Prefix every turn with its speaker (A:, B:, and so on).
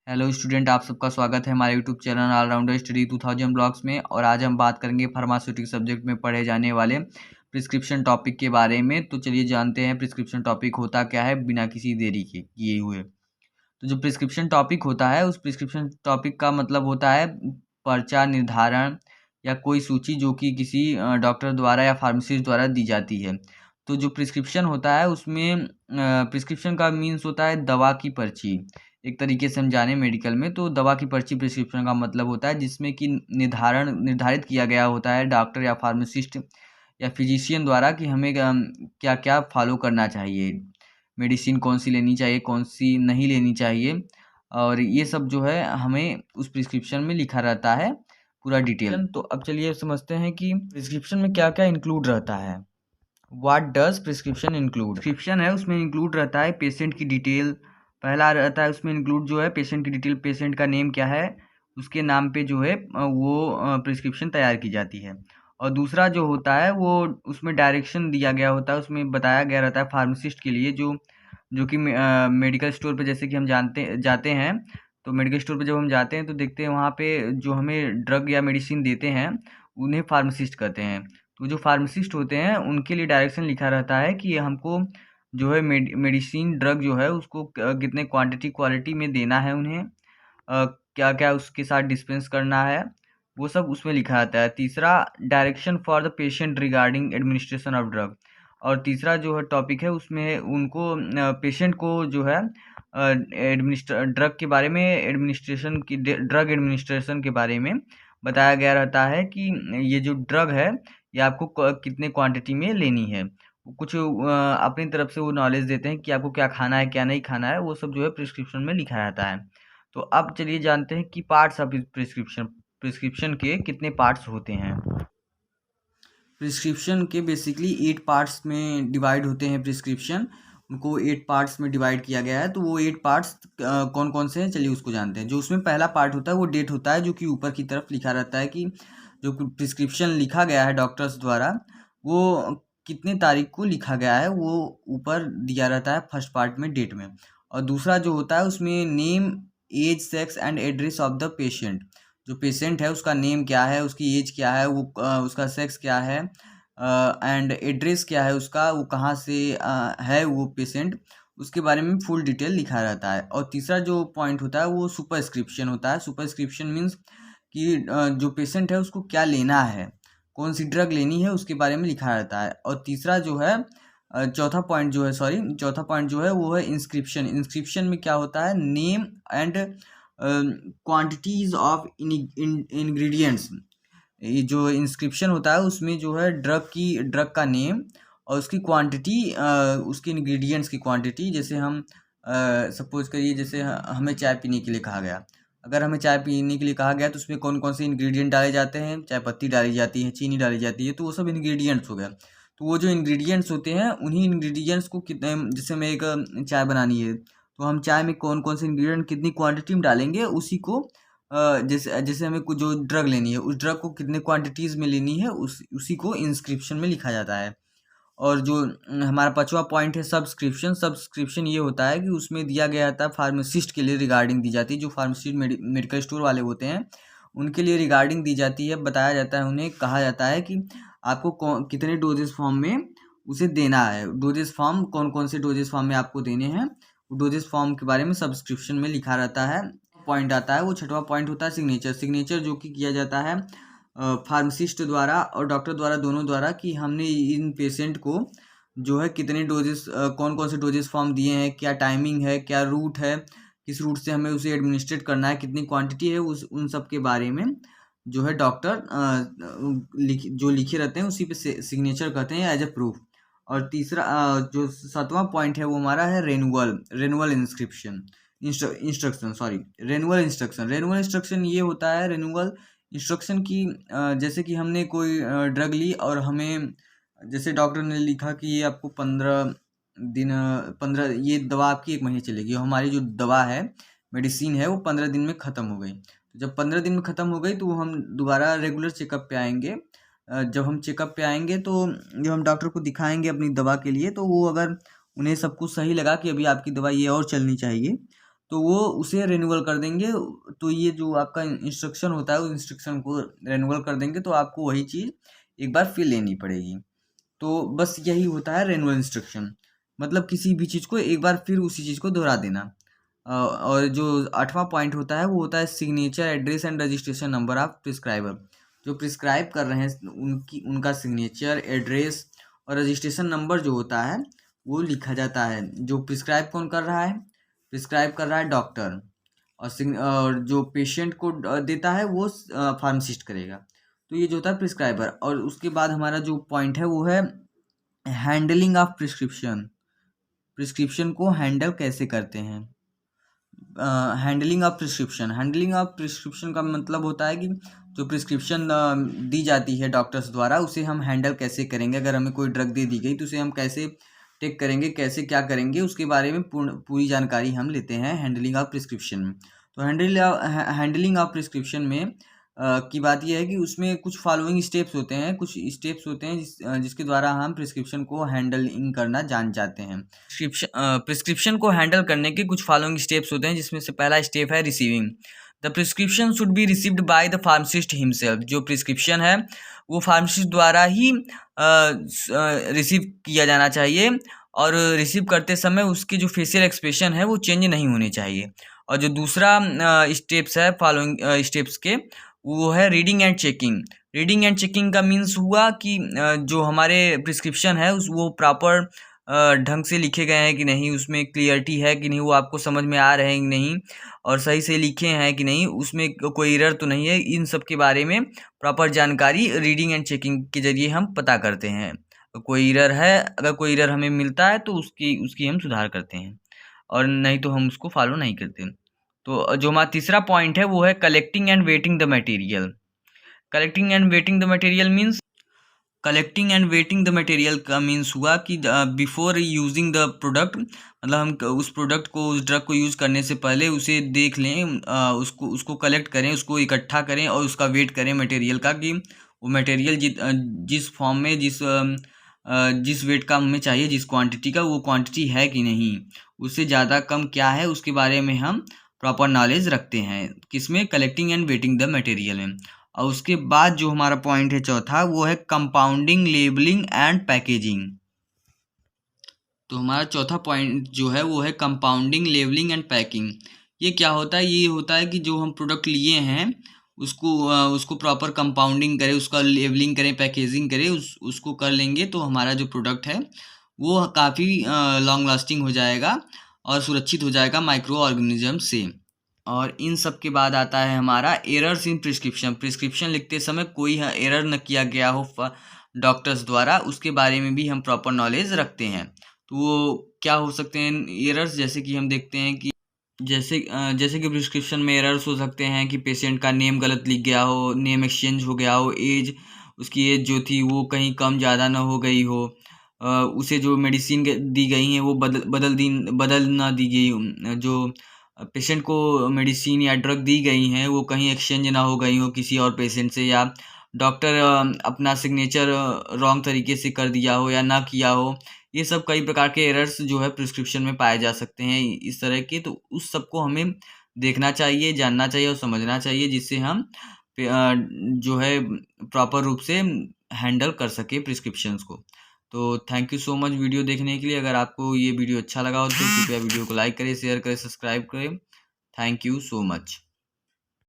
A: Hello student, आप सबका स्वागत है हमारे YouTube channel Allrounder Study 2000 Blogs में। और आज हम बात करेंगे फार्मास्यूटिक सब्जेक्ट में पढ़े जाने वाले प्रिस्क्रिप्शन टॉपिक के बारे में। तो चलिए जानते हैं प्रिस्क्रिप्शन टॉपिक होता क्या है बिना किसी देरी के किए हुए। तो जो प्रिस्क्रिप्शन टॉपिक होता है उस प्रिस्क्रिप्शन टॉपिक का मतलब होता है पर्चा निर्धारण या कोई सूची जो कि किसी डॉक्टर द्वारा या फार्मासिस्ट द्वारा दी जाती है। तो जो प्रिस्क्रिप्शन होता है उसमें प्रिस्क्रिप्शन का मीन्स होता है दवा की पर्ची। एक तरीके से हम जाने मेडिकल में तो दवा की पर्ची प्रिस्क्रिप्शन का मतलब होता है जिसमें कि निर्धारित किया गया होता है डॉक्टर या फार्मासिस्ट या फिजिशियन द्वारा कि हमें क्या क्या फॉलो करना चाहिए, मेडिसिन कौन सी लेनी चाहिए कौन सी नहीं लेनी चाहिए। और ये सब जो है हमें उस प्रिस्क्रिप्शन में लिखा रहता है पूरा डिटेल। तो अब चलिए समझते हैं कि प्रिस्क्रिप्शन में क्या क्या इंक्लूड रहता है। What does prescription include? Prescription है उसमें इंक्लूड रहता है पेशेंट की डिटेल। पहला रहता है उसमें इंक्लूड जो है पेशेंट की डिटेल, पेशेंट का नेम क्या है, उसके नाम पे जो है वो प्रिस्क्रिप्शन तैयार की जाती है। और दूसरा जो होता है वो उसमें डायरेक्शन दिया गया होता है, उसमें बताया गया रहता है फार्मासिस्ट के लिए जो जो कि मेडिकल स्टोर पे जैसे कि हम जानते जाते हैं। तो मेडिकल स्टोर पे जब हम जाते हैं तो देखते हैं वहाँ पे जो हमें ड्रग या मेडिसिन देते हैं उन्हें फार्मासिस्ट कहते हैं। तो जो फार्मासिस्ट होते हैं उनके लिए डायरेक्शन लिखा रहता है कि हमको जो है मेडिसिन ड्रग जो है उसको कितने क्वांटिटी क्वालिटी में देना है उन्हें, क्या क्या उसके साथ डिस्पेंस करना है, वो सब उसमें लिखा रहता है। तीसरा direction for the patient regarding administration of drug. और तीसरा जो है टॉपिक है उसमें उनको पेशेंट को जो है ड्रग के बारे में एडमिनिस्ट्रेशन की ड्रग एडमिनिस्ट्रेशन के बारे में बताया गया रहता है कि ये जो ड्रग है ये आपको कितने क्वांटिटी में लेनी है। कुछ अपनी तरफ से वो नॉलेज देते हैं कि आपको क्या खाना है क्या नहीं खाना है, वो सब जो है प्रिस्क्रिप्शन में लिखा रहता है। तो अब चलिए जानते हैं कि पार्ट्स ऑफ प्रिस्क्रिप्शन, प्रिस्क्रिप्शन के कितने पार्ट्स होते हैं। प्रिस्क्रिप्शन के बेसिकली 8 पार्ट्स में डिवाइड होते हैं। प्रिस्क्रिप्शन उनको 8 पार्ट्स में डिवाइड किया गया है। तो वो 8 पार्ट्स कौन कौन से हैं चलिए उसको जानते हैं। जो उसमें पहला पार्ट होता है वो डेट होता है, जो कि ऊपर की तरफ लिखा रहता है कि जो प्रिस्क्रिप्शन लिखा गया है डॉक्टर्स द्वारा वो कितने तारीख को लिखा गया है, वो ऊपर दिया रहता है फर्स्ट पार्ट में डेट में। और दूसरा जो होता है उसमें name, age, sex and address of the patient. जो पेशेंट है उसका नेम क्या है, उसकी एज क्या है, वो उसका सेक्स क्या है एंड एड्रेस क्या है उसका, वो कहाँ से है वो पेशेंट, उसके बारे में फुल डिटेल लिखा रहता है। और तीसरा जो पॉइंट होता है वो सुपरस्क्रिप्शन होता है। सुपरस्क्रिप्शन मीन्स कि जो पेशेंट है उसको क्या लेना है, कौन सी ड्रग लेनी है उसके बारे में लिखा रहता है। और तीसरा जो है चौथा पॉइंट जो है वो है इंस्क्रिप्शन। इंस्क्रिप्शन में क्या होता है, name and quantities of ingredients. ये जो इंस्क्रिप्शन होता है उसमें जो है ड्रग का नेम और उसकी क्वांटिटी, उसके इंग्रेडिएंट्स की क्वांटिटी। जैसे हम सपोज करिए जैसे हमें चाय पीने के लिए कहा गया, अगर हमें चाय पीने के लिए कहा गया तो उसमें कौन कौन से इंग्रेडिएंट डाले जाते हैं, चाय पत्ती डाली जाती है, चीनी डाली जाती है, तो वो सब इंग्रेडिएंट्स हो गया। तो वो जो इंग्रेडिएंट्स होते हैं उन्हीं इंग्रेडिएंट्स को कितने, जैसे हमें एक चाय बनानी है तो हम चाय में कौन कौन से इंग्रेडिएंट कितनी क्वांटिटी में डालेंगे उसी को जैसे जैसे हमें कुछ जो ड्रग लेनी है उस ड्रग को कितने क्वांटिटीज़ में लेनी है उसी को इंस्क्रिप्शन में लिखा जाता है। और जो हमारा पांचवा पॉइंट है सब्सक्रिप्शन। सब्सक्रिप्शन ये होता है कि उसमें दिया गया था फार्मासिस्ट के लिए रिगार्डिंग दी जाती है। जो फार्मासिस्ट मेडिकल स्टोर वाले होते हैं उनके लिए रिगार्डिंग दी जाती है, बताया जाता है, उन्हें कहा जाता है कि आपको कितने डोजेस फॉर्म में उसे देना है, डोजेस फॉर्म कौन कौन से डोजेस फॉर्म में आपको देने हैं, डोजेस फॉर्म के बारे में सब्सक्रिप्शन में लिखा रहता है। पॉइंट आता है वो छठवां पॉइंट होता है सिग्नेचर। सिग्नेचर जो कि किया जाता है फार्मासिस्ट द्वारा और डॉक्टर द्वारा, दोनों द्वारा, कि हमने इन पेशेंट को जो है कितने डोजेस, कौन कौन से डोजेस फॉर्म दिए हैं, क्या टाइमिंग है, क्या रूट है, किस रूट से हमें उसे एडमिनिस्ट्रेट करना है, कितनी क्वांटिटी है, उस उन सब के बारे में जो है डॉक्टर जो लिखे रहते हैं उसी पे सिग्नेचर करते हैं एज ए प्रूफ। और तीसरा जो सातवां पॉइंट है वो हमारा है renewal inscription instruction sorry renewal instruction. Renewal instruction ये होता है रेनुअल इंस्ट्रक्शन की, जैसे कि हमने कोई ड्रग ली और हमें जैसे डॉक्टर ने लिखा कि ये आपको 15 ये दवा आपकी 1 महीने चलेगी, और हमारी जो दवा है मेडिसिन है वो 15 दिन में ख़त्म हो गई। तो जब 15 दिन में ख़त्म हो गई तो हम दोबारा रेगुलर चेकअप पे आएंगे। जब हम चेकअप पे आएंगे तो जब हम डॉक्टर को दिखाएंगे अपनी दवा के लिए, तो वो अगर उन्हें सब कुछ सही लगा कि अभी आपकी दवा ये और चलनी चाहिए तो वो उसे रिन्यूअल कर देंगे। तो ये जो आपका इंस्ट्रक्शन होता है उस इंस्ट्रक्शन को रिन्यूअल कर देंगे, तो आपको वही चीज़ एक बार फिर लेनी पड़ेगी। तो बस यही होता है रिन्यूअल इंस्ट्रक्शन, मतलब किसी भी चीज़ को एक बार फिर उसी चीज़ को दोहरा देना। और जो 8वां पॉइंट होता है वो होता है signature, address and registration number of prescriber. जो प्रिस्क्राइब कर रहे हैं उनका सिग्नेचर, एड्रेस और रजिस्ट्रेशन नंबर जो होता है वो लिखा जाता है। जो प्रिस्क्राइब कौन कर रहा है? प्रिस्क्राइब कर रहा है डॉक्टर, और जो पेशेंट को देता है वो फार्मासिस्ट करेगा। तो ये जो होता है प्रिस्क्राइबर। और उसके बाद हमारा जो पॉइंट है वो है हैंडलिंग ऑफ प्रिस्क्रिप्शन। प्रिस्क्रिप्शन को हैंडल कैसे करते हैं? हैंडलिंग ऑफ प्रिस्क्रिप्शन का मतलब होता है कि जो प्रिस्क्रिप्शन दी जाती है डॉक्टर्स द्वारा उसे हम हैंडल कैसे करेंगे। अगर हमें कोई ड्रग दे दी गई तो उसे हम कैसे टेक करेंगे, कैसे क्या करेंगे, उसके बारे में पूरी जानकारी हम लेते हैं हैंडलिंग ऑफ प्रिस्क्रिप्शन में। तो हैंडलिंग ऑफ प्रिस्क्रिप्शन में की बात यह है कि उसमें कुछ फॉलोइंग स्टेप्स होते हैं, जिसके द्वारा हम प्रिस्क्रिप्शन को हैंडलिंग करना जान जाते हैं। प्रिस्क्रिप्शन को हैंडल करने के कुछ फॉलोइंग स्टेप्स होते हैं, जिसमें से पहला स्टेप है receiving. The prescription should be received by the pharmacist himself. जो प्रिस्क्रिप्शन है वो फार्मासिस्ट द्वारा ही रिसीव किया जाना चाहिए, और रिसीव करते समय उसके जो फेशियल एक्सप्रेशन है वो चेंज नहीं होने चाहिए। और जो दूसरा स्टेप्स है फॉलोइंग स्टेप्स के, वो है reading and checking. Reading and checking का मीन्स हुआ कि जो हमारे प्रिस्क्रिप्शन है वो प्रॉपर ढंग से लिखे गए हैं कि नहीं, उसमें क्लियरिटी है कि नहीं, वो आपको समझ में आ रहे हैं कि नहीं, और सही से लिखे हैं कि नहीं, उसमें कोई एरर तो नहीं है। इन सब के बारे में प्रॉपर जानकारी रीडिंग एंड चेकिंग के जरिए हम पता करते हैं। कोई एरर है, अगर कोई एरर हमें मिलता है तो उसकी हम सुधार करते हैं, और नहीं तो हम उसको फॉलो नहीं करते। तो जो हमारा तीसरा पॉइंट है वो है collecting and waiting the material. Collecting and waiting the material means, collecting and waiting the material का मीन्स हुआ कि बिफोर यूजिंग द प्रोडक्ट, मतलब हम उस प्रोडक्ट को, उस ड्रग को यूज़ करने से पहले उसे देख लें, उसको कलेक्ट करें, उसको इकट्ठा करें और उसका वेट करें मटेरियल का, कि वो मटेरियल जिस फॉर्म में, जिस वेट का हमें चाहिए, जिस क्वांटिटी का, वो क्वांटिटी है कि नहीं, उससे ज़्यादा कम क्या है, उसके बारे में हम प्रॉपर नॉलेज रखते हैं। किसमें? Collecting and waiting the material में। और उसके बाद जो हमारा पॉइंट है चौथा, वो है कंपाउंडिंग, लेबलिंग एंड पैकेजिंग। तो हमारा चौथा पॉइंट जो है वो है कंपाउंडिंग, लेबलिंग एंड पैकिंग। ये क्या होता है? ये होता है कि जो हम प्रोडक्ट लिए हैं उसको प्रॉपर कंपाउंडिंग करें, उसका लेबलिंग करें, पैकेजिंग करें, उसको कर लेंगे तो हमारा जो प्रोडक्ट है वो काफ़ी लॉन्ग लास्टिंग हो जाएगा और सुरक्षित हो जाएगा माइक्रो ऑर्गेनिज्म से। और इन सब के बाद आता है हमारा एरर्स इन प्रिस्क्रिप्शन। प्रिस्क्रिप्शन लिखते समय कोई एरर न किया गया हो डॉक्टर्स द्वारा, उसके बारे में भी हम प्रॉपर नॉलेज रखते हैं। तो वो क्या हो सकते हैं एरर्स? जैसे कि हम देखते हैं कि जैसे कि प्रिस्क्रिप्शन में एरर्स हो सकते हैं कि पेशेंट का नेम गलत लिख गया हो, नेम एक्सचेंज हो गया हो, उसकी एज जो थी वो कहीं कम ज़्यादा ना हो गई हो, उसे जो मेडिसिन दी गई हैं वो बदल ना दी गई, जो पेशेंट को मेडिसिन या ड्रग दी गई हैं वो कहीं एक्सचेंज ना हो गई हो किसी और पेशेंट से, या डॉक्टर अपना सिग्नेचर रॉन्ग तरीके से कर दिया हो या ना किया हो। ये सब कई प्रकार के एरर्स जो है प्रिस्क्रिप्शन में पाए जा सकते हैं इस तरह के। तो उस सब को हमें देखना चाहिए, जानना चाहिए और समझना चाहिए, जिससे हम जो है प्रॉपर रूप से हैंडल कर सके प्रिस्क्रिप्शंस को। तो thank you so much video देखने के लिए। अगर आपको ये वीडियो अच्छा लगा हो तो कृपया वीडियो को लाइक करें, शेयर करें, सब्सक्राइब करें। Thank you so much.